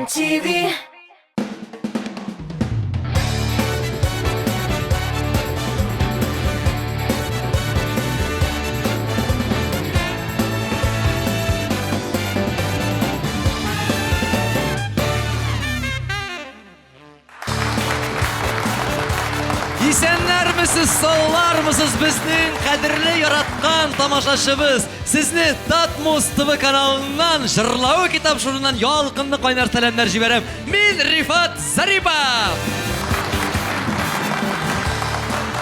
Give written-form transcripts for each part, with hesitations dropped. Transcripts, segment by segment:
TV. İsenler misiniz, sağlar mısınız bizning qadrli yaratgan tomoshabimiz? Sizni Tatmos TV kanalından Jırlavu kitap şurundan yolqinli qaynar salamlar jiberem. Men Rifat Zaripov.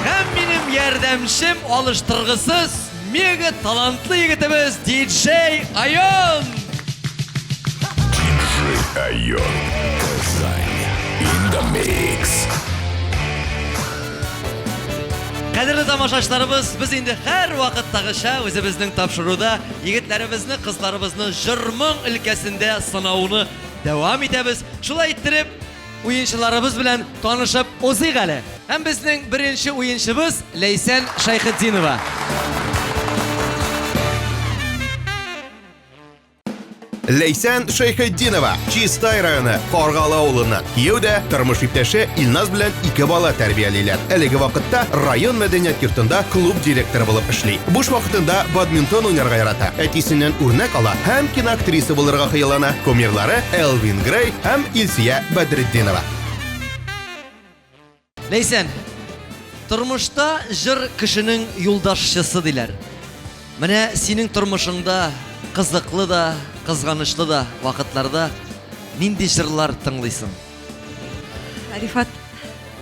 Hem benim yardımcım alıştırgısız mega talantlı yigitimiz DJ Ayon. DJ Ayon in the mix. Qadrli tomoshabchilarimiz, biz endi har vaqtdag'icha o'zimizning topshiruvda yigitlarimizni, qizlarimizni Jırmın ilkasida sinovini davom etamiz. Shulay ettirib, o'yinchilarimiz bilan tanishib o'zik hali. Ham bizning birinchi o'yinchimiz Laysan Shayxiddinova. Laysan Shayxiddinova, Chistay rayoni Qorg'ala avlidan. Kuyovda turmush iптаshi Ilnaz bilan 2 bola tarbiyalilar. Haligi vaqtda rayon madaniyat yurtida klub direktori bo'lib ishlaydi. Bo'sh vaqtida badminton o'ynarga yarata. Atisidan o'rnak ola, ham kinoaktrisa bo'lirga xayolana. Ko'mirlari Elvin Gray ham Ilsiya Badriddinova. Laysan, turmushda jir kishining yo'ldoshichisi dilar. Mana sening turmushingda qiziqli da, qizg'anishli da vaqtlarda nindi jırlar tinglaysan? Rifat,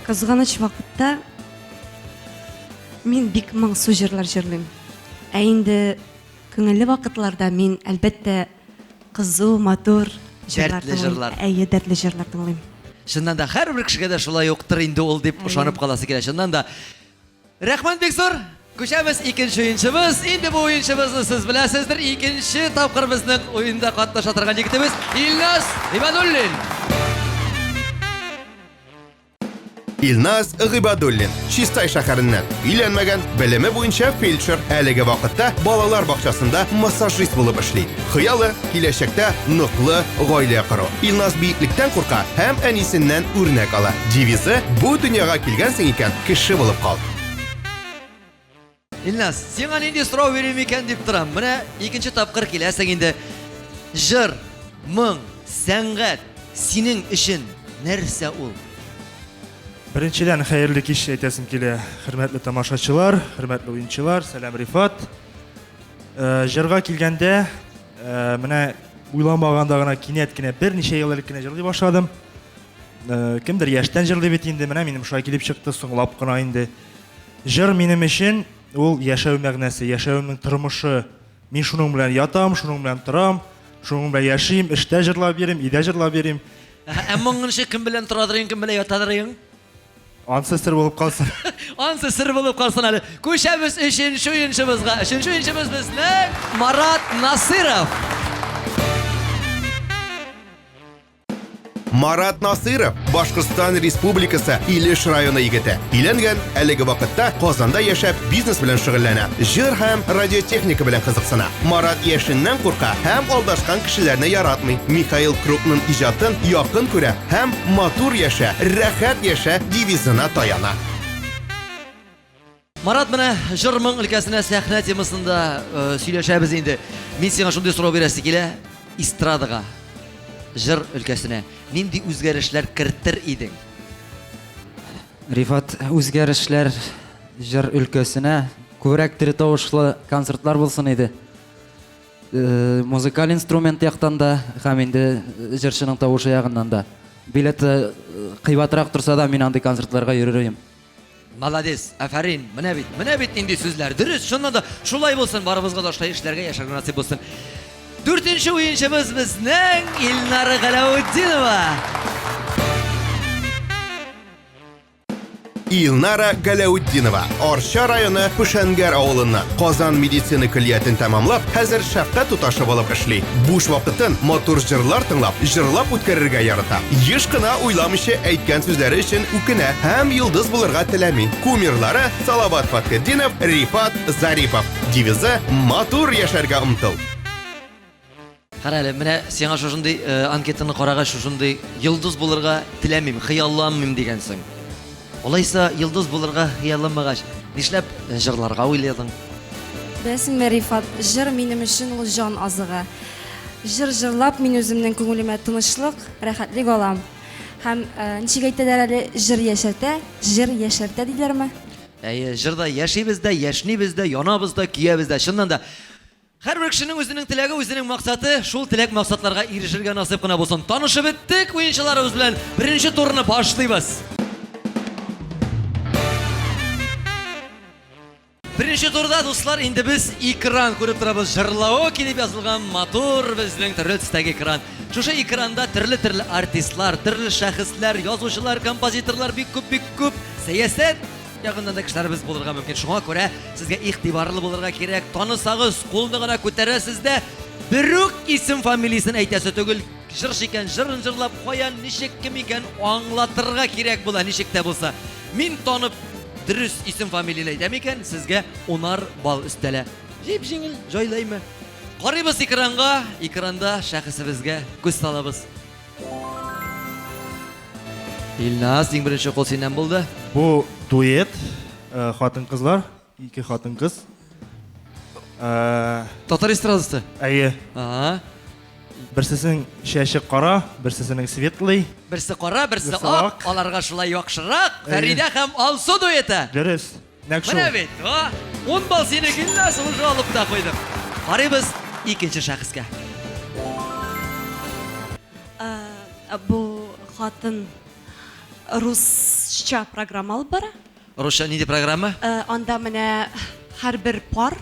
kızgınış vakitte min bik мың su jırlar jırlayım. Endi köngülli vakitlarda min elbette kızı, motor Dertli jırlar. Dertli jırlar tinglayım. Şundan da her bir kişiye de şulay yoktur indi ol deb uşanıp kalası kele. Şundan da Rahman Beksor, ko'chamiz ikinci oyunchimiz. Endi bu oyunchimizni siz bilasizdir. İkinci topqir bizning o'yinda qatnashib turgan yigitimiz Ilnaz G'ibadullin. Ilnaz G'ibadullin, Chistay shaharidan. Uylanmagan, bilimi bo'yicha feldsher, haligi vaqtda bolalar bog'chasida massajist bo'lib ishlaydi. Xiyoli kelajakda nuqli oila qurur. Ilnaz buyuklikdan qo'rqa, ham anisidan o'rnak ola. Devizi bu dunyoga kelgansan ekan, kishi bo'lib qol. Ilnaz, sen endi so'rov berayim ekan deb turam. Mana ikinci topqir kelasan endi. Jir, ming, san'at sening ishing narsa ul? Birinchidan xayrli ish aytasim kela, hurmatli tomoshachilar, hurmatli o'yinchilar, salom Rifat. Jirga kelganda, mana o'ylanmagandagina kinayatgina bir necha yil ilgari jirlay boshladim. Kimdir yoshdan jirlay betindi, mana menim shu kelib chiqdi, so'nglabgina endi. Jir menim uchun ul yashaw ma'nosi, yashawning turmushi. Men shuning bilan yotam, shuning bilan turam, shuning bilan yashayim, ishda jirlab berim, uyda jirlab berim. Ammo o'ng'inshi kim bilan turadiring, kim bilan yotadiring? Ansa sir bo'lib qolsin. Ansa sir bo'lib qolsin hali. Ko'chamiz uchinchi o'yinchimizga. Uchinchi o'yinchimiz bizning Marat Nasirov. Marat Nasirov, Boshqirdiston Respublikasi Ilish rayoni yigiti. Uylangan, haligi vaqtda Qozonda yashab, biznes bilan shug'ullana. Jir ham radiotexnika bilan qiziqsana. Marat yashindan qo'rqa, ham aldashgan kishilarni yaratmay. Mikhail Krupning ijodini yaqin ko'ra, ham motor yasha, rahat yasha devizini toyana. Marat mana Jırmın ilkasida sahna temasida suylashamiz endi. Men senga shunday so'rov berasizki kela, estradaga Jir ülkesine nindi o'zgarishlar kirittir eding? Rifat, o'zgarishlar Jir ülkesine ko'rak tiri tovushli konsertlar bo'lsin edi. Muzikal instrument yoqdan da, ham endi jirchining tovushi yog'idan da. Bilet qiybatroq tursa da men andi konsertlarga yurardim. Malades, afarin, mana bit indi so'zlar. Durust, shundan da shulay bo'lsin, baribizga boshqa ishlarga yashashga nasib bo'lsin. Dördüncü oyunçumuz bizning Ilnar G'alavuddinova. Ilnara G'alavuddinova, Orsha rayoni Pushangar avlidan Qozon meditsina kulliyatini tamomlab, hozir shafqat tutashi bo'lib ishlaydi. Bo'sh vaqtini motor jırlar tinglab, jırlab o'tkazirga yarata. Yishqina o'ylamishi aytgan so'zlari uchun ukina ham yulduz bo'lirga tilami. Kumirlari Salabat Fathiddinov, Rifat Zaripov. Devizi motor yasharga umtil. Қарайлы, менә сиңа шушындай анкетаны қарагач шушындай йылдыз булырга теләмим, хыялланмыйм дигәнсең. Олайса йылдыз булырга хыялланмагач, нишләп җырларга уйладың? Бәсең Рифат, җыр минем өчен ул җан азыгы. Җыр җырлап мин үземнең күңелемә тынычлык, рәхәтлек алам. Һәм ничек әйтәләр әле, җыр яшәртә диләрме? Әйе, җырда яшибез дә, яшнибез дә, янабыз да, көябез дә. Чыннан да һәрбер кешенең үзенең теләге, үзенең максаты, шул теләк максатларга ирешергә насыйп кына булсын. Танышып беттек, уенчыларыбыз белән беренче турны башлыйбыз. Беренче турда, дуслар, инде без экран күреп торабыз. Җырлау килеп язылган матур безнең төрле төстәге экран. Шушы экранда төрле артистлар, төрле шәхесләр, язучылар, композиторлар бик күп сәясәт ягыннан да кешеләребез булырга мөмкин. Шуңа күрә сезгә игътибарлы булырга кирәк. Танысагыз, кулны гына күтәрәсез дә бер үк исем фамилиясын әйтәсе түгел. Җырчы икән, җырын җырлап, каян, ничек, кем икән аңлатырга кирәк була, ничек тә булса. Мин танып дөрес исем фамилияны әйтәм икән, сезгә 10 бал өстәлә. Җип җиңел, җайлаймы? Карыйбыз экранга, экранда шәхесебезгә күз салабыз. Илназ, иң беренче кол синнән булды. Бу дуэт, хатын-кызлар, ике хатын-кыз. Татар эстрадасы. Әйе, Ага. берсесенең чәче кара, берсесенең светлый. Берсе кара, берсе Берсе ак. ак. Аларга шулай яхшырак. Әйе. Фәридә һәм Алсу дуэты. Дөрес. Нәкъ шул. Менә бит, 10 бал синең Илназ, уже алып та куйдым. Карыйбыз икенче шәхескә. Бу хатын русча программа алып бара. Русча нинди программа? Анда менә һәрбер пар,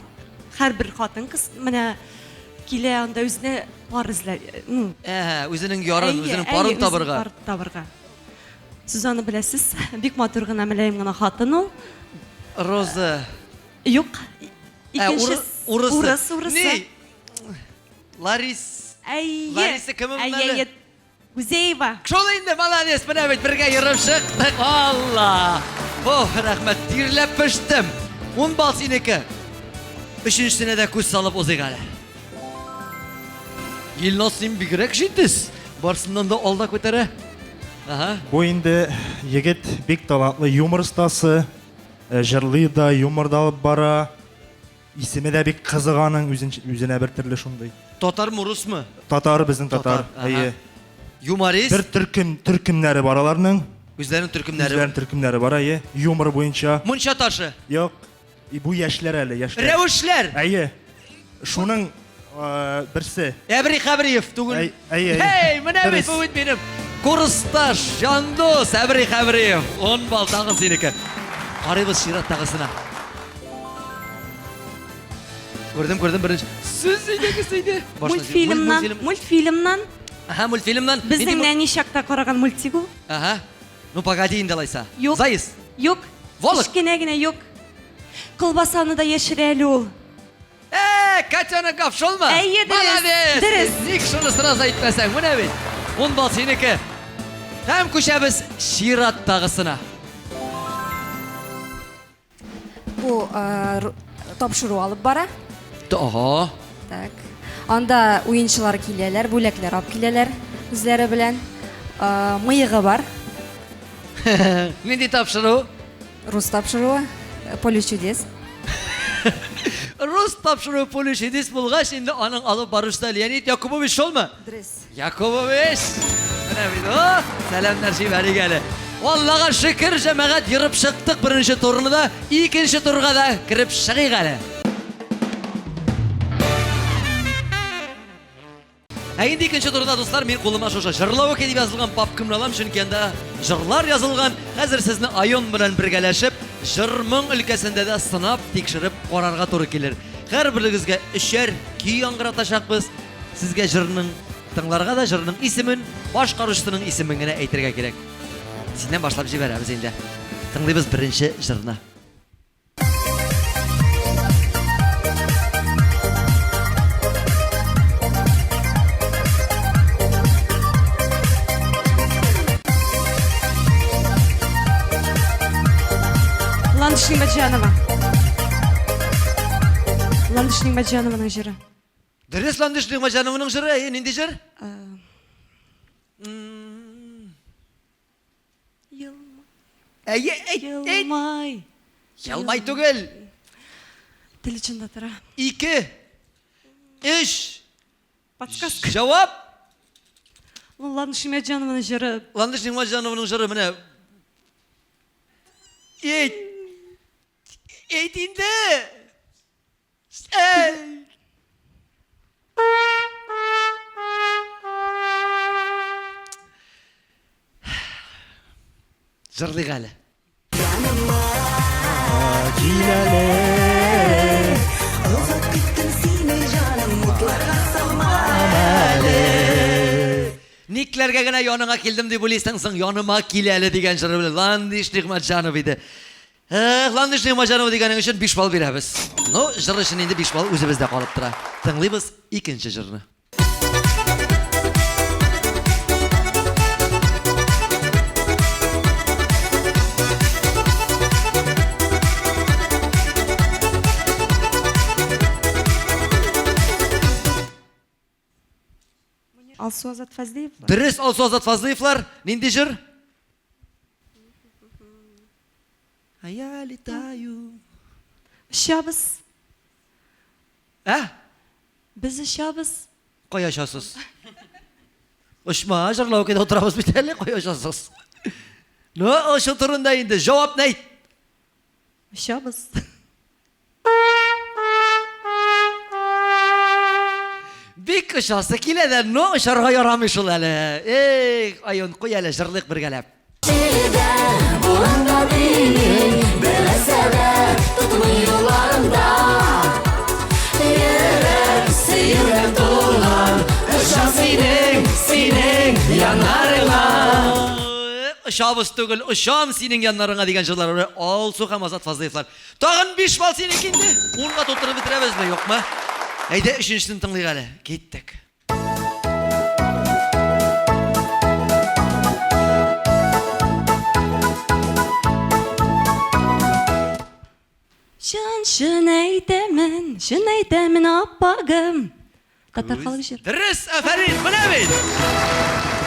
һәрбер хатын-кыз менә килә анда үзенә пар эзләр. Үзенең ярын, үзенең парын табырга. Пар табырга. Сез аны беләсез. Бик матур гына мөлаем гына хатын ул. Роза. Юк. Икенче Урысы. урысы. Ни? Ларис. Лариса кем ул әле? Гузеева. Шул инде, молодец, менә бит бергә йөреп чыктык. Алла! Рәхмәт, тирләп пештем. 10 бал синеке. Өченчесенә дә күз салып узыйк әле. Илназ, син бигрәк җитез. Барсыннан да алда күтәрә. Ага. Бу инде егет бик талантлы юмор остасы, җырлый да, юмор да алып бара. Исеме дә бик кызыганың үзенә бер төрле шундый. Татармы, русмы? Татар, безнең татар. Татар, Әйе. Юморист. Бер төркемнәре бар аларның. Үзләренең төркемнәре. Үзләренең төркемнәре бар, әйе. Юмор буенча. Мунча ташы. Юк. Бу яшьләр әле, яшьләр. Рәвешләр. Әйе. Шуның берсе. Әбри Хабриев түгел. Әйе. Hey, менә бит Дөрес. бу бит минем. Курсташ, Жандос, Әбри Хабриев. 10 бал тагын синеке. Карыйбыз чираттагысына. Күрдем беренче. Сез идегез. Мультфильмнан. Ага, мультфильмнан. Безнең нәни чакта караган мультик ул. Ага. Ну погоди инде алайса. Юк. Зайыс. Юк. Волк. Кечкенә генә юк. Колбасаны да яшерә әле ул. Котенок шулмы? Әйе, дөрес, Молодец. дөрес. Ник шуны сразу әйтмәсәң, менә бит. 10 бал синеке. Һәм күчәбез чираттагысына. Бу тапшыру алып бара. Ага. Так. Анда уенчылар киләләр, бүләкләр алып киләләр үзләре белән. Мыйыгы бар. Нинди тапшыру? Рус тапшыруы. Поле чудес. Рус тапшыру поле чудес булгач, инде аның алып барышта Леонид Якубович шулмы? Дөрес. Якубович. Менә бит о, сәламнәр җибәрик әле. Аллага шөкер, җәмәгать йөреп чыктык беренче турны да, икенче турга да кирип чыгыйк әле. Инде икенче турда, дуслар, мин кулыма шушы җырлау дип язылган папкамны алам, чөнки анда җырлар язылган. Хәзер сезне Айон белән бергәләшеп, җырмың өлкәсендә дә сынап, тикшереп карарга туры килер. Һәрберегезгә 3-әр көй яңгыратачакбыз. Сезгә җырның тыңларга да җырның исемен, башкаручысының исемен генә әйтергә кирәк. Синнән башлап җибәрәбез инде. Тыңлыйбыз беренче җырны. Ландышның Мәҗанованың җыры. Дөрес Ландыш Нигматжановның җыры, нинди җыр? Елмай. Ялмай түгел. Тел içinde тора. 2 3 Подсказка. Жауап. Лан Шимеджановның жыры. Ландыш Нигматжановның җыры менә. Әйт инде. Җырлыйк әле. Никләргә генә яныңа килдем дип уйлыйсың соң, яныма кил әле дигән җыры белән Ландыш Нигматҗанов иде. Ландыш Нигматҗанов дигәнең өчен 5 балл бирәбез. Ну, җыр өчен инде 5 балл үзебездә калып тора. Тыңлыйбыз икенче җырны. Алсу Азат Фазлиев. Дөрес, Алсу Азат Фазлыевлар, нинди җыр? Я летаю. Шабыз. Biz шабыз. Кая очасыз? Ошма, җырлау кенә утырабыз бит әле, кая очасыз? Ну, ошо турында инде җавап әйт. Шабыз. Бик очасы килә дә, ну, очарга ярамый шул әле. Эй, айон, куй әле, җырлыйк бергәләп. Шабыз түгел, ошам синең яннарыңа дигән җырлар Алсу һәм Азат Фазлыевлар. Тагын 5 балл синеке инде. 10га тутырып бетерәбезме, юкмы? Әйдә, өченчесен тыңлыйк әле. Киттек. Шын әйтәмен аппагым. Татар халык җыр. Дөрес, афәрин, менә бит.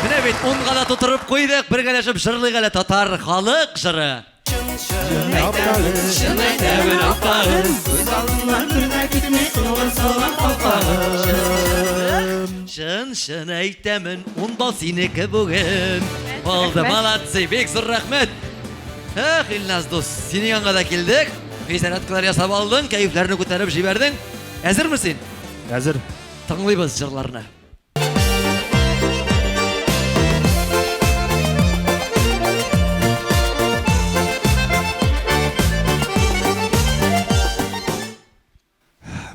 Менә бит 10га да тутырып куйдык, бергәләшеп җырлыйк әле татар халык җыры. Шын әйтәмен аппагым. Күз алдымнан күренә китми кулын салган калпагым. Шын әйтәмен, унда синеке бүген. Алды, молодцы, бик зур рәхмәт. Илназ дус, синең янга да килдек. Физараткалар ясап алдың, кәефләрне күтәреп җибәрдең. Әзерме син? Әзер. Тыңлыйбыз җырларны.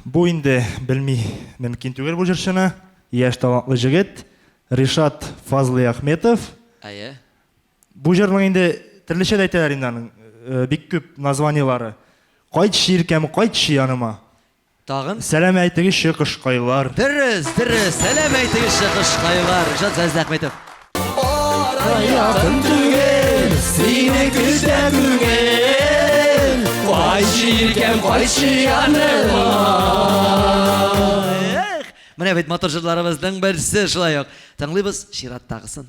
Бу инде белми мөмкин түгел бу җырчыны. Яшь талантлы җегет Ришат Фазлый Ахметов. Әйе. Бу җырның инде төрлечә дә әйтәләр инде аның бик күп названиялары. Кайтчы иркәм, кайтчы яныма. Тагын? Сәлам әйтегезче кышкайлар. Дөрес, сәлам әйтегезче кышкайлар. Ришат Фазлый Ахметов. Якын түгел, сине күздә күргән. Кайтчы иркәм, кайтчы яныма. Менә бит мотор җырларыбызның берсе шулай ук. Тыңлыйбыз чираттагысын.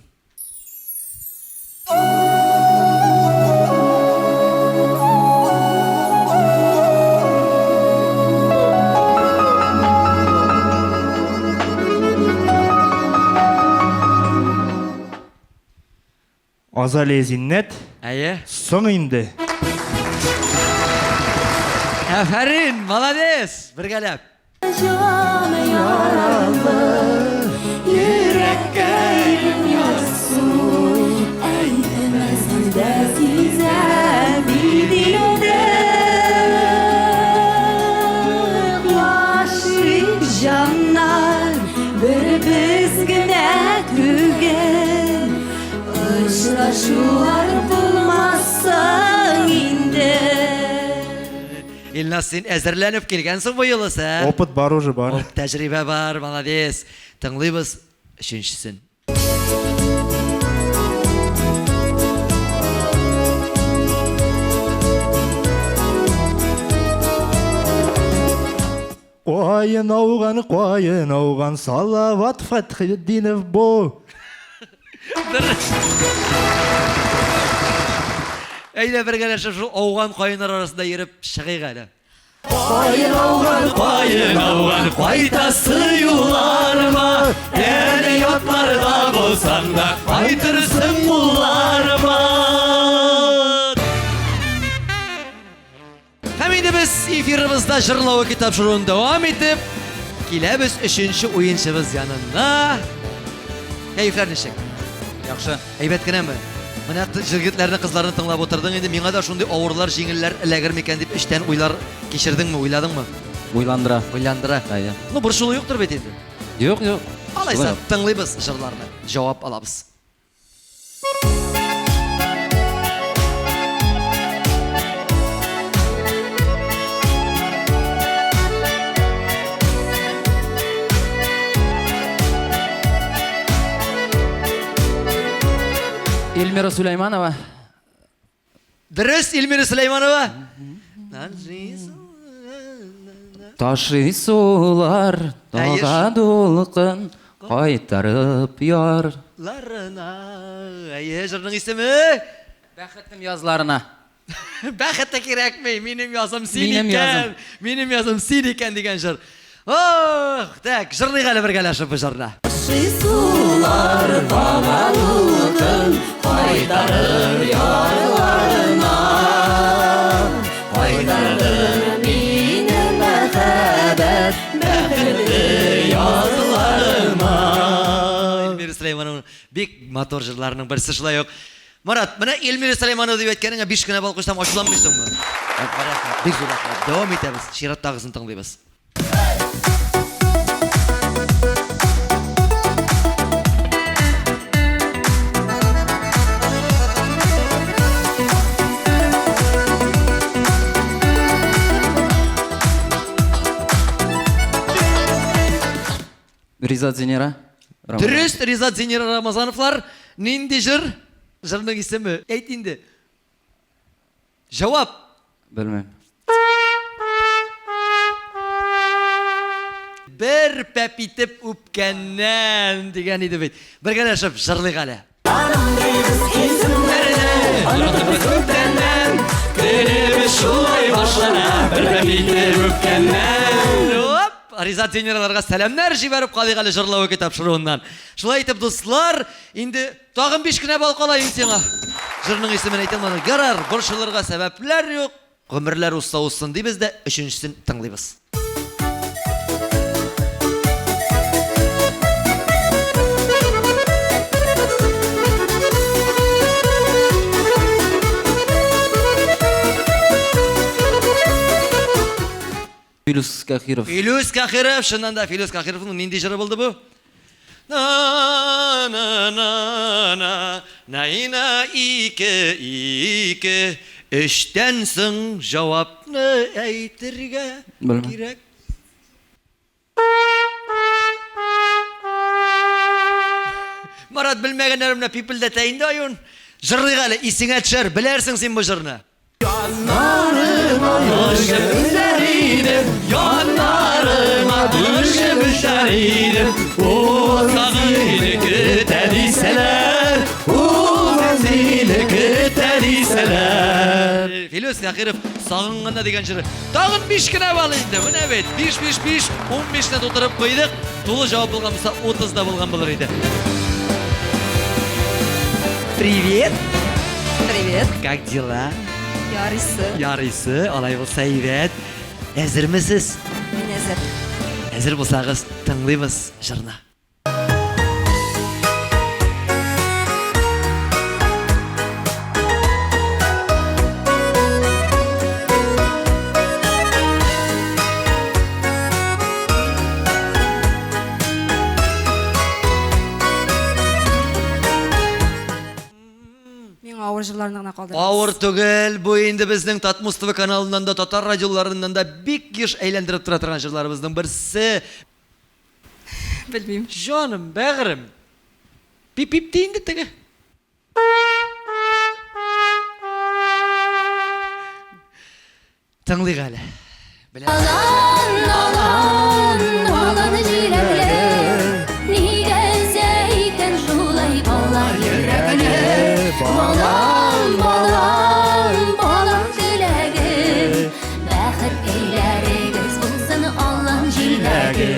Азалия Зиннәт. Әйе. Соң инде. Афәрин, молодец. Бергәләп. Илназ, син әзерләнеп килгәнсең бу юлысы. Опыт бар уже бар. Тәҗрибә бар, молодец. Тыңлыйбыз өченчесен. Ой, Қайын ауған Салават Фатхиддинов бо. Әйдә бер гәләшеп шул ауған қайындар арасында еріп шығайық әлі. Қайын ауған қайтасы юларыма, әне ятларда болсаң да қайтырсың құларыма. Һәм инде без эфирыбызда жырлау тапшыруын дәвам итеп, киләбез 3нче уенчыбыз янына. Кәефләр ничек? Яхшы. Әйбәт кенәме? Менә җегетләрне, кызларны тыңлап отырдың инде. Миңа да шундый авырлар, җиңелләр эләгер микән дип эчтән уйлар кичердеңме, уйладыңмы? Уйландыра. Уйландыра. Әйе. Ну, борчылу юктыр бит инде. Юк. Алайса, тыңлыйбыз җырларны. Җавап алабыз. Эльмира Сулейманова. Дөрес, Эльмира Сулейманова. Таши сулар, тага дулкын, кайтарып яр. Ларына. Әйе, җырның исеме? Бәхетем язларына. Бәхеткә кирәкми, минем язым син Минем икән. Минем язым син икән дигән җыр. Ох, так, җырлыйк әле бергәләшеп бу җырны. Шисулар табалукын кайтарыр ярларына, кайтарыр мине мәхәббәт бәхетле язларыма. Эльмира Сулейманова бик матур җырларның берсе шулай ук. Марат, менә Эльмира Сулейманова дип әйткәнеңә 5 кенә бал куйсам ачуланмыйсыңмы? Бик зур рәхмәт. Дәвам итәбез. Чираттагысын тыңлыйбыз. Ризат Зинера. Дөрес, Ризат Зинера Рамазановлар, нинди җыр? Җырның исеме? Әйт инде. Җавап. Белмәм. Бер пәп итеп үпкәннән дигән иде бит. Бергәләшеп җырлыйк әле. Шулай башлана, бер пәп итеп үпкәннән. Ризат Зинераларга сәламнәр җибәреп калыйк әле җырлау тапшыруыннан. Шулай итеп, дуслар, инде тагын 5 кенә бал кала инде сиңа. Җырның исемен әйтелмәде. Ярар, борчылырга сәбәпләр юк. Гомерләр уста усын дибез дә 3нчесен тыңлыйбыз. Филус Кахиров. Филус Кахиров, шуннан да Филус Кахировның нинди җыры булды бу? На на на на наина ике эштән соң җавапны әйтергә Белмәм. кирәк. Марат, белмәгәннәремне пипелдәтә инде аюн. Җырлыйк әле, исеңә төшәр, беләрсең син бу җырны. Yanlarıma düşmüşler idim, o zili kütediseler, o zili kütediseler. Филус Кахиров сагынганда дигән җыры. Тагын 5 кенә бал инде. Менә бит 5 15-тә тутырып куйдык. Тулы җавап булган булса 30 да булган булыр иде. Привет. Привет. Как дела? Ярыйсы. Ярыйсы, алай булса әйбәт. Әзермесез? Мин әзер. Әзер булсагыз, тыңлыйбыз җырны. Авыр җырларны гына калдырабыз. Авыр түгел, бу инде безнең Татмус ТВ каналыннан да, татар радиоларыннан да бик еш әйләндереп тора торган җырларыбызның берсе. Белмим. Җаным, бәгърем. Пип-пип инде теге. Тыңлыйк әле. Беләм. Алан, yüreğine Balam, balam, balam dilegi Bäxit eylerigiz bulsun Allah'ın jilegi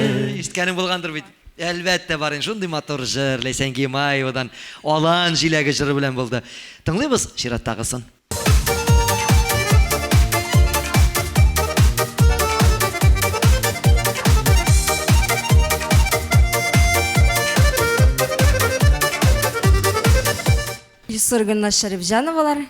Ишткәнең булгандыр бит. Әлбәттә барын шундый матур җыр Ләйсән Гыймаевадан Алан җиләге җыры белән булды. Тыңлыйбыз чираттагысын. Юсургына Шәрифҗановалар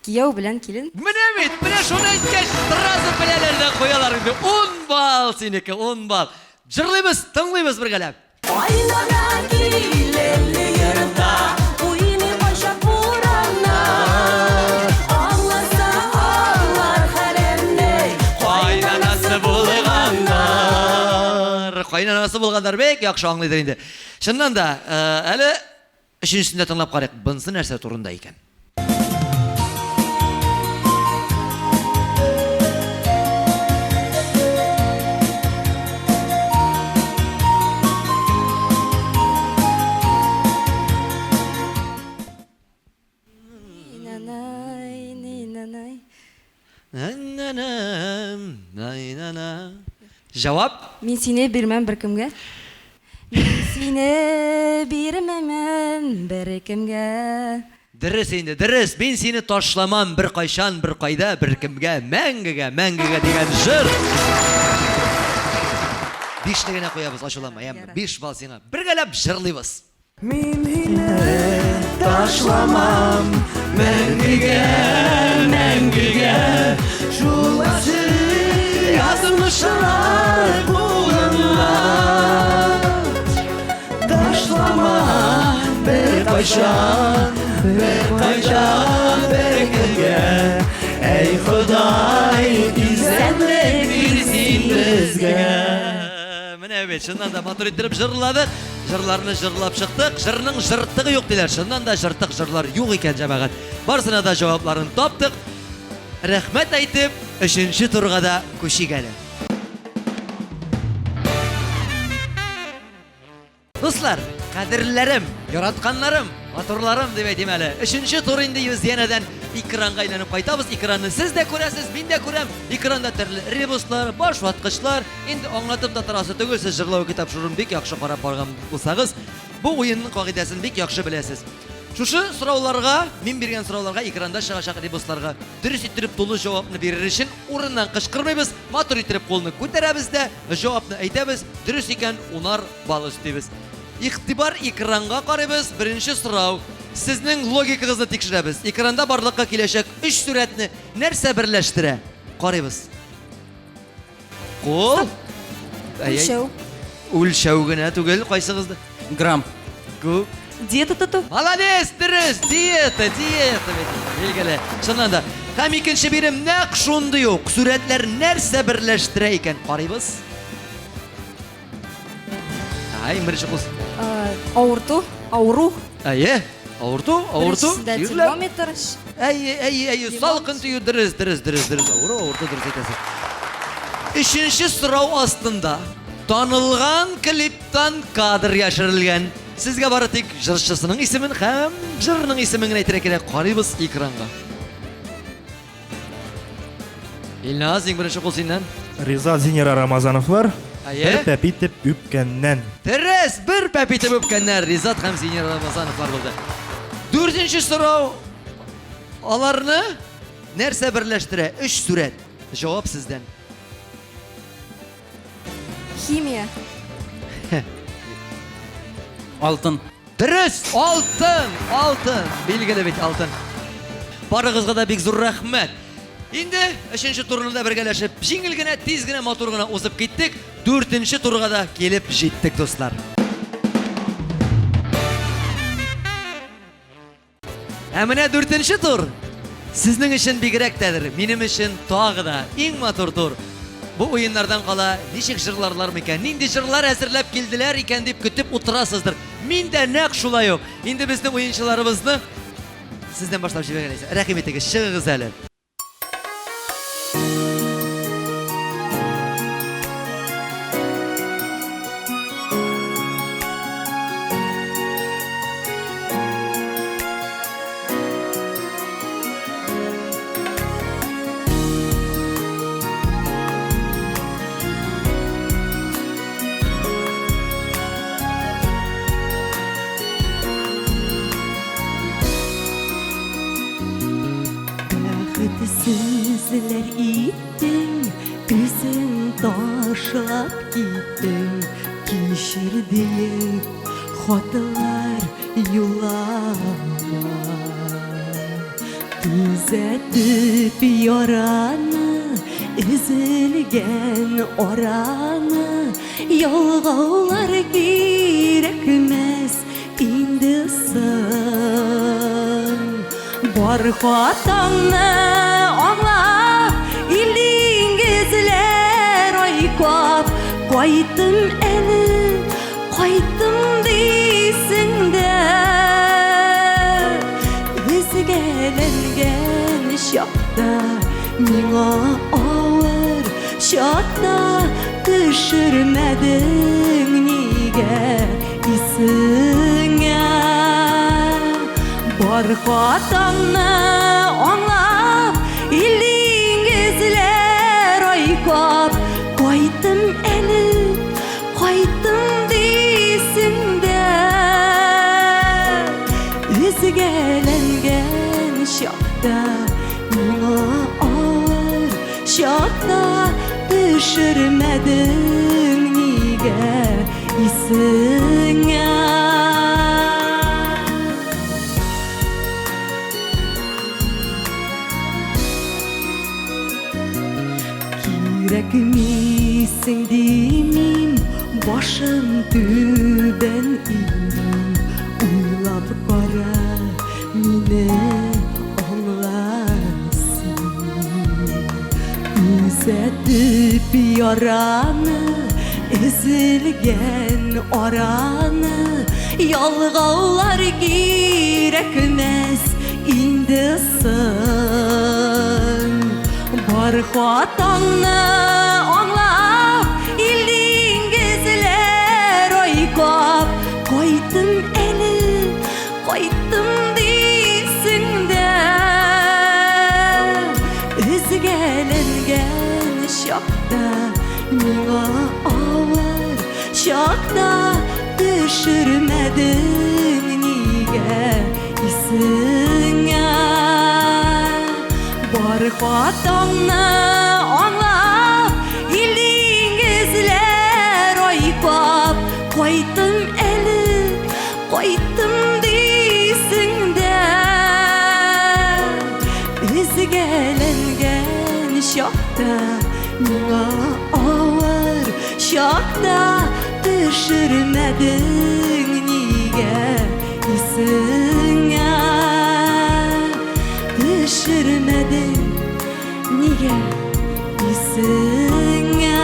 кияү белән килен. Менә бит, менә шуны әйткәч, сразу беләләр дә куялар инде. 10 балл синеке, 10 балл. Җырлыйбыз, тыңлыйбыз бергәләп. Aynana gilelli yarında Uyini başa buranna Ağlasa ağlar halemde Кайнанасы булганнар. Кайнанасы булганнар бек яхшы аңлыйдыр инде. Чыннан да, әле өченчесендә тыңлап карыйк. Бунысы нәрсә турында икән? Нинанай, нинанай. Найнана. Җавап? Мин сине бирмәм беркемгә. Мин сине бирмәм беркемгә. Дөрес инде, дөрес. Мин сине ташламам бер кайчан, бер кайда, беркемгә, мәңгегә, мәңгегә дигән җыр. 5 генә куябыз, ачуланма, яме. 5 балл сиңа. Бергәләп җырлыйбыз. Min hine taşlamam Mengige, mengige Şulası yazmışlar bulunla Taşlamam bir kayşan bekege Ey Huday izlenme bilsin bizge Менә бит, шуннан да матур иттереп җырладык. Җырларны җырлап чыктык. Җырның җыртыгы юк диләр. Шуннан да җыртык җырлар юк икән җәмәгать. Барсына да җавапларын таптык. Рәхмәт әйтеп, 3нче турга да күчик әле. Дуслар, кадерләрем, яратканнарым, матурларым дип әйтим әле. 3нче тур инде янәдән экранга әйләнеп кайтабыз. Экранны сез дә күрәсез, мин дә күрәм. Экранда төрле ребуслар, баш ваткычлар. Инде аңлатып да торасы түгел, сез җырлау китапшырын бик яхшы карап барган булсагыз, бу уенның кагыйдәсен бик яхшы беләсез. Шушы сорауларга, мин биргән сорауларга экранда чыгачак ребусларга дөрес иттереп тулы җавапны бирер өчен урыннан кычкырмыйбыз, матур иттереп кулны күтәрәбез дә җавапны әйтәбез. Дөрес икән, 10 балл өстибез. Игътибар экранга карыйбыз. Беренче сорау. Сезнең логикагызны тикшерәбез. Экранда барлыкка киләчәк 3 сурәтне нәрсә берләштерә? Карыйбыз. Кул. Үлчәү. Үлчәү генә түгел, кайсыгызды? Грамм. Күп. Диета тоту. Молодец, дөрес, диета бит. Билгеле. Шуннан да. Һәм икенче бирем нәкъ шундый ук. Сурәтләр нәрсә берләштерә икән? Карыйбыз. Беренче кул. Авырту, ауру. Әйе. Авырту. Беренчесендә термометр. Әйе, салкын тию дөрес, авырту дөрес әйтәсез. Өченче сорау астында танылган клиптан кадр яшерелгән. Сезгә бары тик җырчысының исемен һәм җырның исемен әйтергә кирәк. Карыйбыз экранга. Илназ, иң беренче кул синнән. Риза Зинера Рамазановлар. Әйе. Бер пәпитеп үпкәннән. Дөрес, бер пәпитеп үпкәннәр. Ризат һәм Зинер Рамазановлар булды. 4нче сорау. Аларны нәрсә берләштерә? 3 сурәт. Җавап сездән. Химия. Алтын. Дөрес, алтын. Билгеле бит алтын. Барыгызга да бик зур рәхмәт. Инде 3нче турында бергәләшеп, җиңел генә, тиз генә, матур гына узып киттек. 4нче турга да килеп җиттек, дуслар. Ә менә 4нче тур. Сезнең өчен бигрәк тәдер, минем өчен тагы да иң матур тур. Бу уеннардан кала ничек җырларлар микән? Нинди җырлар әзерләп килделәр икән дип көтеп утырасыздыр. Мин дә нәкъ шулай ук. Инде безнең уенчыларыбызны сездән башлап җибәргәнез. Рәхим итегез, чыгыгыз әле. Үмітсізлер иттің, өзің ташлап кеттің, кешір дейіп хотылар юлама. Түзәтіп яраны, үзілген ораны, ялғаулар керекмес инді сын. Бар хатаңны аңлап, илиңгезлер айкап, қайтым әлі, қайтым дейсіңді. Өзгеленген шақта, миңа ауыр шақта, түшірмәдің неге исіңе. Бар хатаңны аңлап, илиңгезлер айкап, қайтым әлі, қайтым дейсіңді. Өзгеленген шақта, миңа ауыр шақта, түшірмәдің неге исіңе. Керекмейсің деймін, башым төбен индім, ойлап қара мені аңласын. Үзәтіп яраны, үзілген ораны, ялғаулар керекмес инді сын. Бар хатаңны аңлап, илиңгезлер айкап, қайтым әлі, қайтым дейсіңді. Өзгеленген шақта, миңа ауыр шақта, түшірмәдің неге исіңе. Бар хатаңны аңлап, илиңгезлер айкап, қайтым әлі, қайтым дейсіңді. Өзгеленген шақта, миңа ауыр шақта, түшірмәдің неге исіңе. Түшірмәдің неге исіңе.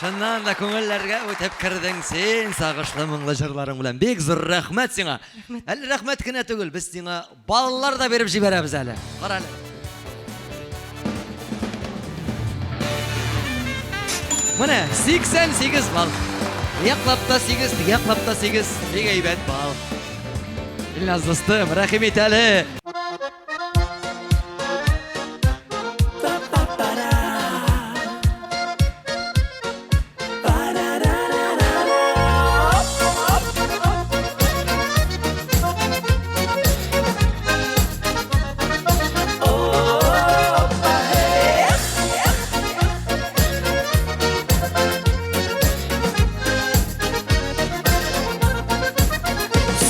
Шыннан да көңілләргә өтеп кірдің сен, сағышлы мұңлы жырларың білән. Бек зор рәхмәт сиңа. Әлі рәхмәт кенә түгел, біз сиңа балалар да беріп жіберәбіз әлі. Қара әлі. Міне, 88 бал. Яқлапта 8, яқлапта 8. Бек әйбәт бал. Илназ достым, рәхимет әлі.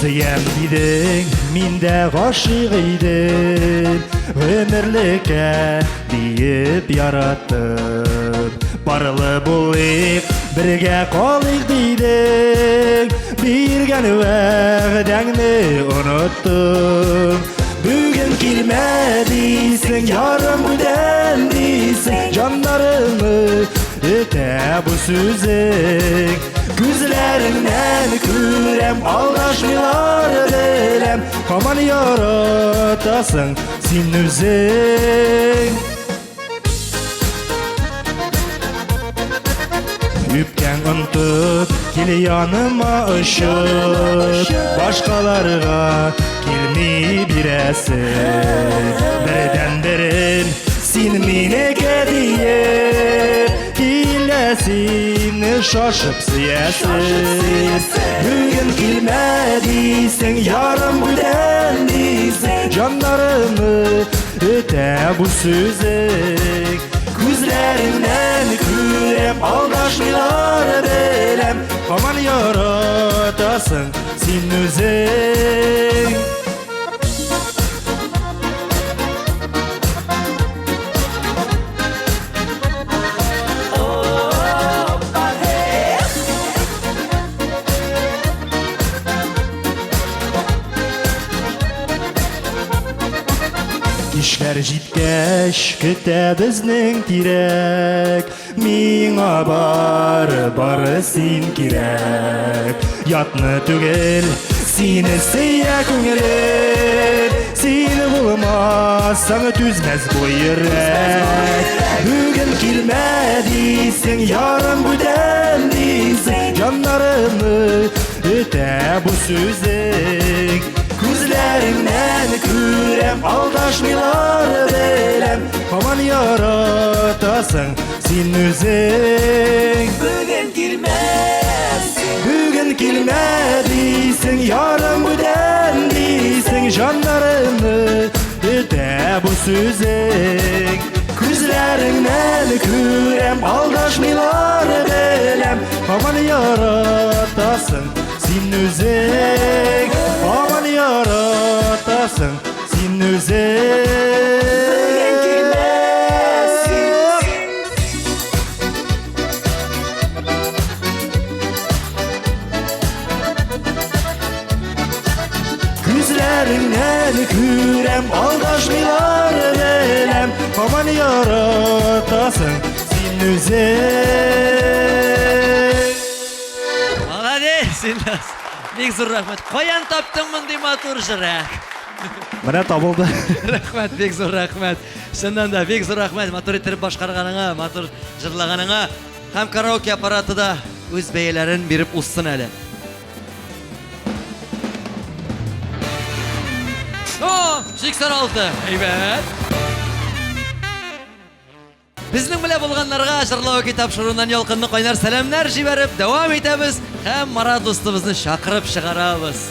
Сүйем дейдің, мен де ғашық едім, өмірлікке дейіп яраттым. Барлы болайық, бірге қалайық дейдің, берген уәғдәңді ұныттым. Бүгін келме дейсің, ярым бүден дейсің, жандарымы өте бұл сөзің. Күзләреңнән күрәм, алдашмыйлар беләм, һаман яратасың син үзең. Үпкәң онтып, кил яныма ұшып, башқаларға келмей бирәсің. Бірден бірін син минеке дейіп, киләсин шашып сөясің. Бүгін келмә дейсің, ярым бүдән дейсің, жандарымы өтә бұл сөзің. Күзләріңнән күрәм, алдашмыйлар беләм, һаман яратасың син үзең. Кишләр җиткәч көтә безнең тирәк, миңа бары син кирәк. Ятны түгел, сине сөя күңелем, син булмасаң түзмәс бу йөрәк. Бүген килмә дисең, ярым бүдән дисең, җаннарымны үтә бу сүзең. Күзләреңнән күрәм, алдашмыйлар беләм, һаман яратасың син үзең. Бүген килмә дисең, ярым бүдән дисең, җаннарымны үтә бу сүзең. Күзләреңнән күрәм, алдашмыйлар беләм, һаман яратасың син үзең. Һаман яратасың син үзең. Күзләреңнән күрәм, алдашмыйлар беләм, һаман яратасың син үзең. Молодец, Илназ. Бик зур рәхмәт. Каян таптың мондый матур җырак? Менә табылды. Рәхмәт, бик зур рәхмәт. Шуннан да бик зур рәхмәт. Матур итеп башкарганыңа, матур җырлаганыңа һәм караоке аппараты да үз бәяләрен биреп узсын әле. О, 86. Әйбәт. Безнең белән булганнарга җырлау тапшыруыннан ялкынны кайнар сәламнар җибәреп дәвам итәбез һәм Марат дустыбызны чакырып чыгарабыз.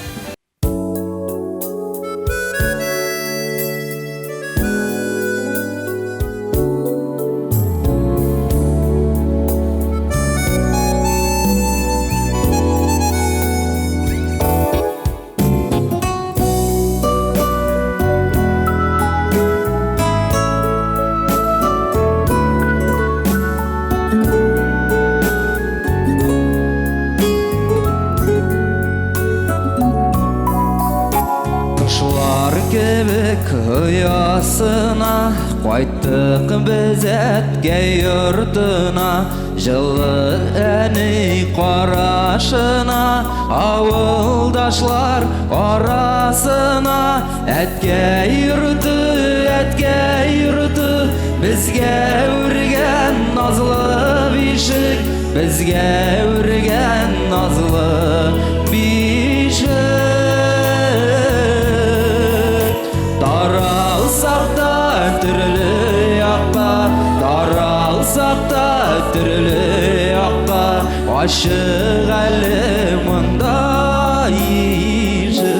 Кыясына кайттык без әткәй йортына, жылы әни карашына, авылдашлар арасына. Әткәй йорты, безгә үргән назлы бишек, безгә үргән назлы бишек. Таралсақ та түрлі яққа, таралсақ та түрлі яққа, ашық әлі мұнда ешік.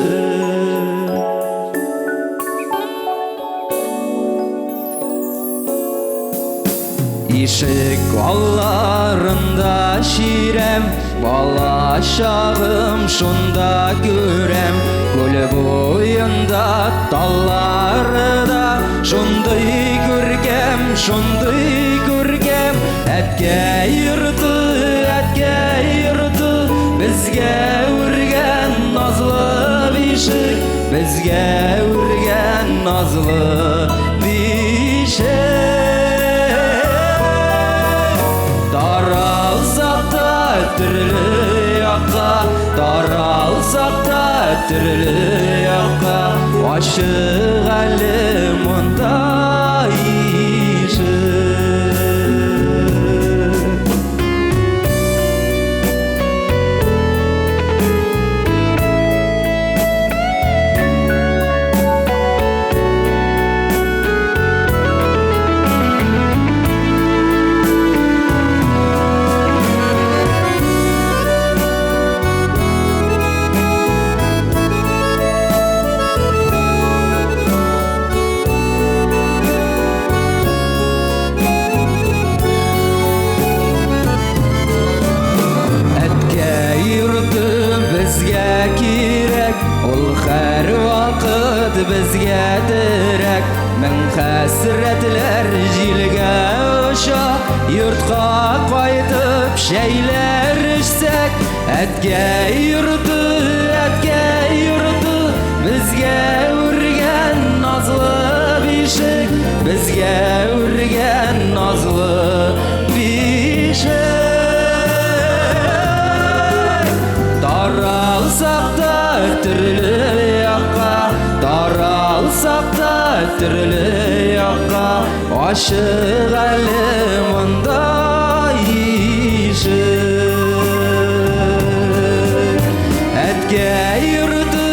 Ишек алларында ширем, бала шағым шунда көрем. Көл бойында талларыда шундый күргем. Әткәй йорты, безгә үргән назлы бишек, безгә үргән назлы бишек. Таралсақ та түрлі türlü yakka aşık elim onda işi. Bizge direk min hasretler jilge uşa yurtqa qaytıp şeyler içsek etge yurdu bizge urgen nazlı bişik bizge urgen nazlı bişik daralsak da türlü yakka daralsak da türlü yakka aşık elim onda işik etge yurdu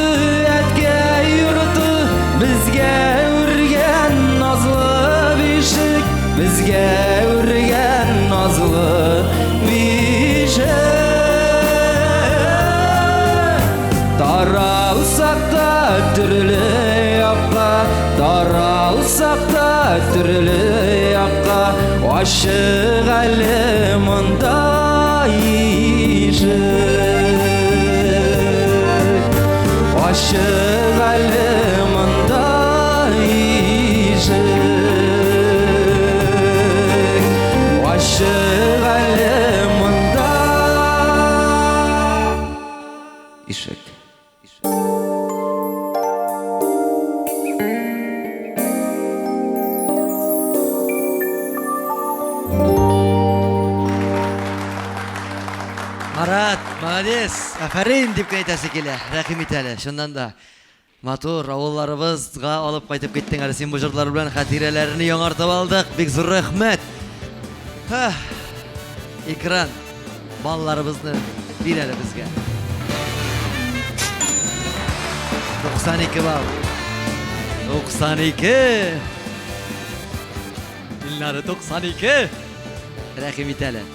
bizge urgen nazlı bişik bizge urgen nazlı bişik daralsak da türlü yakka daralsak da türlü yakka aşık elim onda işik aşık elim onda işik aşık elim onda işik. Марат, молодец. Афарин дип әйтәсе килә. Рәхимет әле. Шуннан да матур авылларыбызга алып кайтып киттең әле. Син бу җырлар белән хатирәләрне яңартып алдык. Бик зур рәхмәт. Экран балларыбызны бир әле безгә. 92 бал. 92. Илләре 92. Рәхимет әле.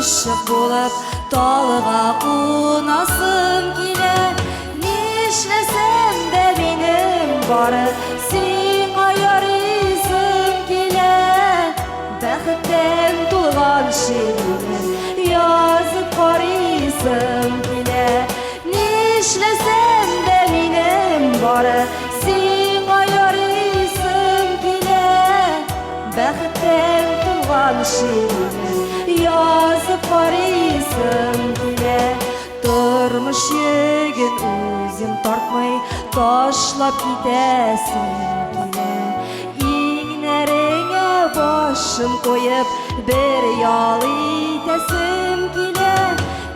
Aşık bulup dalığa qunasım kile Nişlesem de benim barı Sina yarısım kile Bəxtdən tulğan şirini Yazıp qarısım kile Nişlesem de benim barı Sina yarısım kile Bəxtdən tulğan şirini Yazıp qarısım kile Durmuş yegin özün tartmay Taşlap gidesin kile İğnerine başın koyup Bir yal itesim kile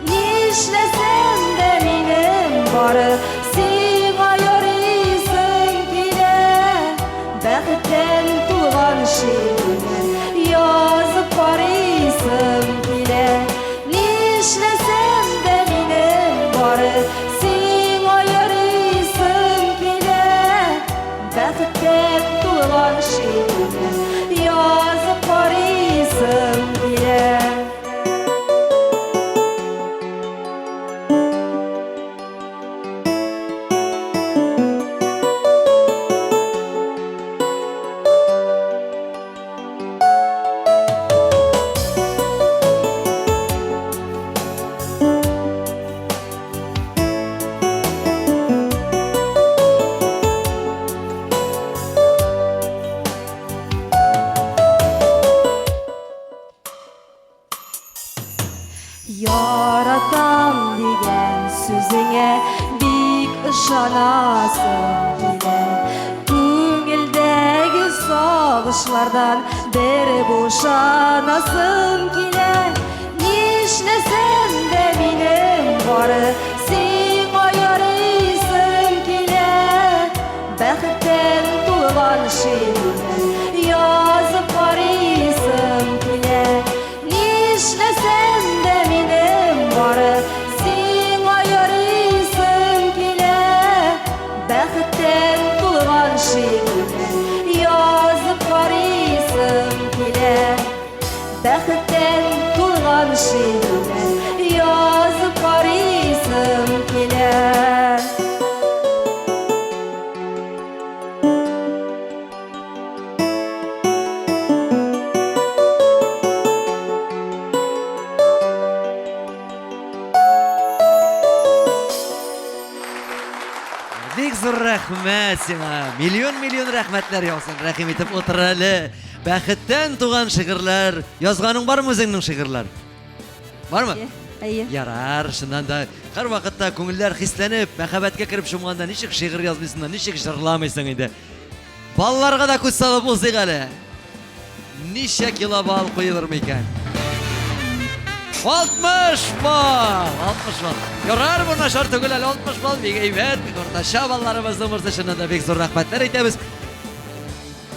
Nişlesem de benim barı Sina yarısım kile Bəxtdən tulğan şirini Yazıp qarısım kile Nişlesem de benim barı Sina yarısım kile Bəxtdən tulğan şirini Yazıp qarısım kile bik ışanasım kile Köngüldägi soguşlardan beri boşanasım kile Nişnesem de minim bari sen ayarıysın kile Bäxtten tulgan şiirler yazıp barıysın kile Nişnesem de minim bari sen ayarıysın kile Bäxtten tulgan şiirler yazıp barıysın kile Bäxtten tulgan şiirler yazıp barıysın kile Бик зур рәхмәт сиңа. Миллион рәхмәтләр яусын. Рәхим итеп утыр әле. Бәхеттән туган шигырьләр. Язганың бармы үзеңнең шигырьләр? Бармы? Әйе. Ярар, шуннан да һәр вакытта күңелләр хисләнеп, мәхәббәткә кереп шумганда ничек шигырь язмыйсың, ничек җырламыйсың инде. Балларга да күз салып булсыйк әле. Ничә кило бал куелыр микән? 60 бал! 60 бал. Ярар, бу начар түгел әле 60 бал. Бик әйбәт, бик уртача балларыбызның мөрсәшенә дә бик зур рәхмәтләр әйтәбез.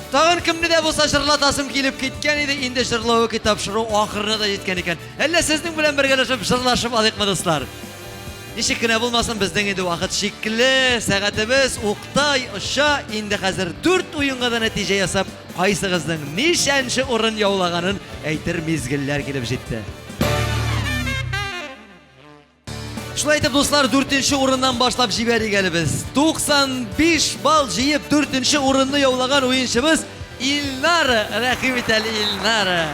Тагын кемне дә булса җырлатасым килеп киткән иде, инде җырлау тапшыру ахырына да җиткән икән. Әллә сезнең белән бергәләшеп җырлашып алыйкмы, дуслар? Ничек кенә булмасын, безнең инде вакыт шикле, сәгатебез уктай оша, инде хәзер 4 уенга да нәтиҗә ясап, кайсыгызның ничәнче урын яулаганын әйтер мизгелләр килеп җитте. Шулай итеп, дуслар, 4-нче урыннан башлап җибәрик әле без. 95 бал җыеп 4-нче урынны яулаган уенчыбыз Илнара. Рәхим ит әле, Илнара.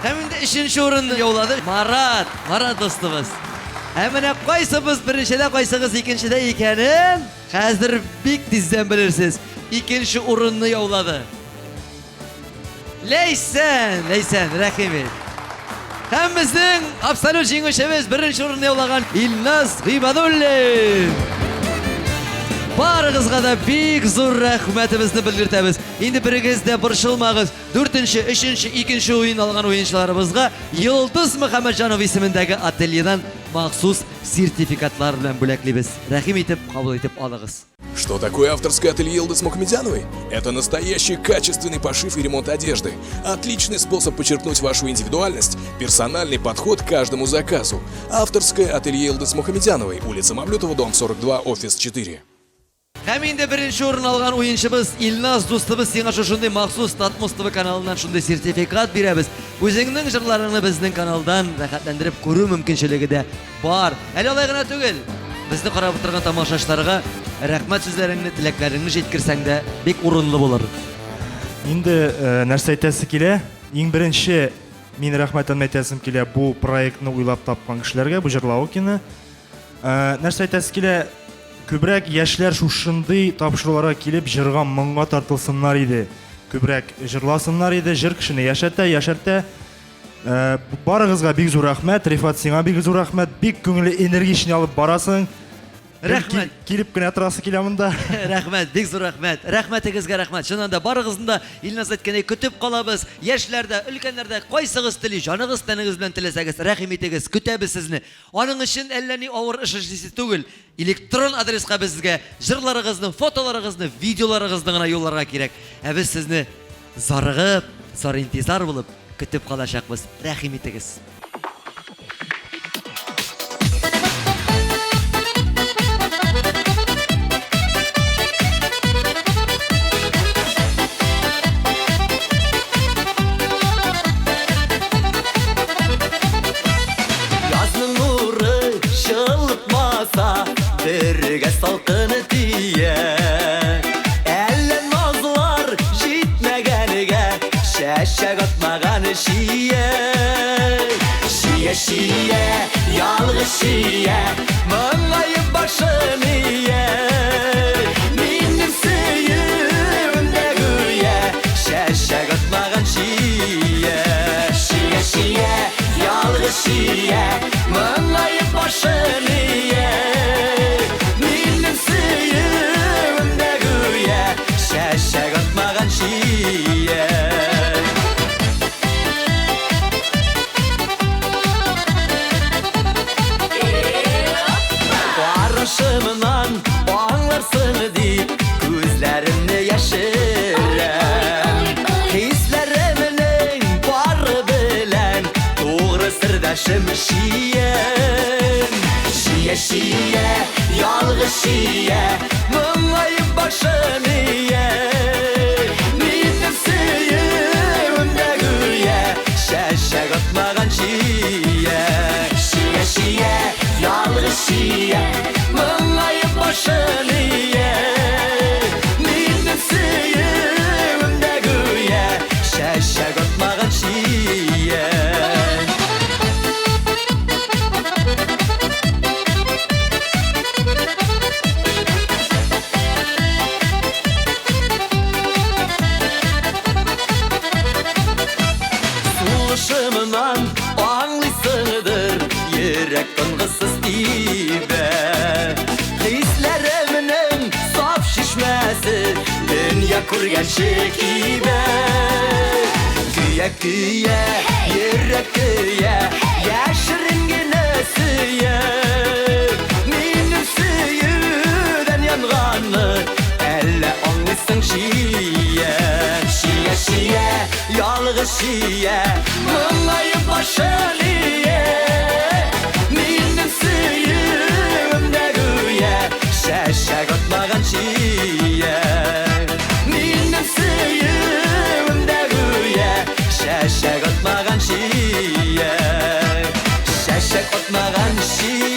Һәм инде 3-нче урынны яулады Марат. Марат достыбыз. Ә менә кайсыбыз беренчедә, кайсыгыз икенчедә икәнен хәзер бик тиздән белерсез. 2-нче урынны яулады Ләйсән, рәхим ит. Һәм безнең абсолют җиңүчебез беренче урынны яулаган Илназ Гыйбадуллин. Барыгызга да бик зур рәхмәтебезне белдертәбез. Инде берегез дә борчылмагыз. 4-нче, 3-нче, 2-нче уен алган уенчыларыбызга Йолдыз Мөхәммәтҗанов исемендәге ательедан махсус сертификатлар белән бүләклибез. Рәхим итеп, кабул итеп алыгыз. Что такое авторское ателье Йылдыз Мухамедяновой? Это настоящий качественный пошив и ремонт одежды. Отличный способ подчеркнуть вашу индивидуальность, персональный подход к каждому заказу. Авторское ателье Йылдыз Мухамедяновой, улица Мамлютова, дом 42, офис 4. Һәм инде беренче урын алган уенчыбыз Илназ дустыбыз сиңа шушындый махсус Татмос ТВ каналыннан шундый сертификат бирәбез. Үзеңнең җырларыңны безнең каналдан рәхәтләндереп күрү мөмкинчелеге дә бар. Әле алай гына түгел. Безне карап утырган тамашачыларга рәхмәт сүзләреңне, теләкләреңне җиткерсәң дә бик урынлы булыр. Инде нәрсә әйтәсе килә? Иң беренче мин рәхмәтемне әйтәсем килә бу проектны уйлап тапкан кешеләргә, бу җырлау кино. Нәрсә әйтәсе килә? Күбрәк яшьләр шушындый тапшыруларга килеп җырга моңга тартылсыннар иде. Күбрәк җырласыннар иде, җыр кешене яшәртә. Барыгызга бик зур рәхмәт, Рифат сиңа бик зур рәхмәт. Бик күңелле энергичный алып барасың. Рәхмәт. Килеп кенә торасы килә монда. Рәхмәт, бик зур рәхмәт. Рәхмәтегезгә рәхмәт. Шуннан да барыгызны да Илназ әйткәндәй көтеп калабыз. Яшьләрдә, өлкәннәрдә кайсыгыз тели, җаныгыз, тәнегез белән теләсәгез, рәхим итегез, көтәбез сезне. Аның өчен әллә ни авыр эш эшлисе түгел. Электрон адреска безгә җырларыгызны, фотоларыгызны, видеоларыгызны гына юлларга кирәк. Ә без сезне зарыгып, зар интизар булып көтеп калачакбыз. Рәхим итегез. Birge salkını diye Elle nazlar jitmegenige Şeşek atmagan şiye Şiye yalgız şiye Mınlayıp başını ye Minim suyumda güye Şeşek atmagan şiye Şiye yalgız şiye Mınlayıp başını ye şiye Barışımdan bağlarsın deyip gözlerimle yaşırım Hisleriminin barı bilen doğru sırdaşım şiyem Şiye şiye, yalgız şiye, mınlayıp başını ye Benim suyumda güye, şeşek atmagan şiye Şiye şiye, yalgız şiye, mınlayıp başını ye Benim suyumda güye, şeşek atmagan şiye Suluşumdan anlısındır Yürek tıngısız dibe Hislerimin saf şişmesi Dünya kurgen şekibe Güye güye, yürek güye Yaşırın günesiye Benim suyudan yanğanı Elle anlısın şiye Şiye şiye, yalgız şiye Mınlayıp başını ye Benim suyumda güye Şeşek atmagan şiye Benim suyumda güye Şeşek atmagan şiye Şeşek atmagan şiye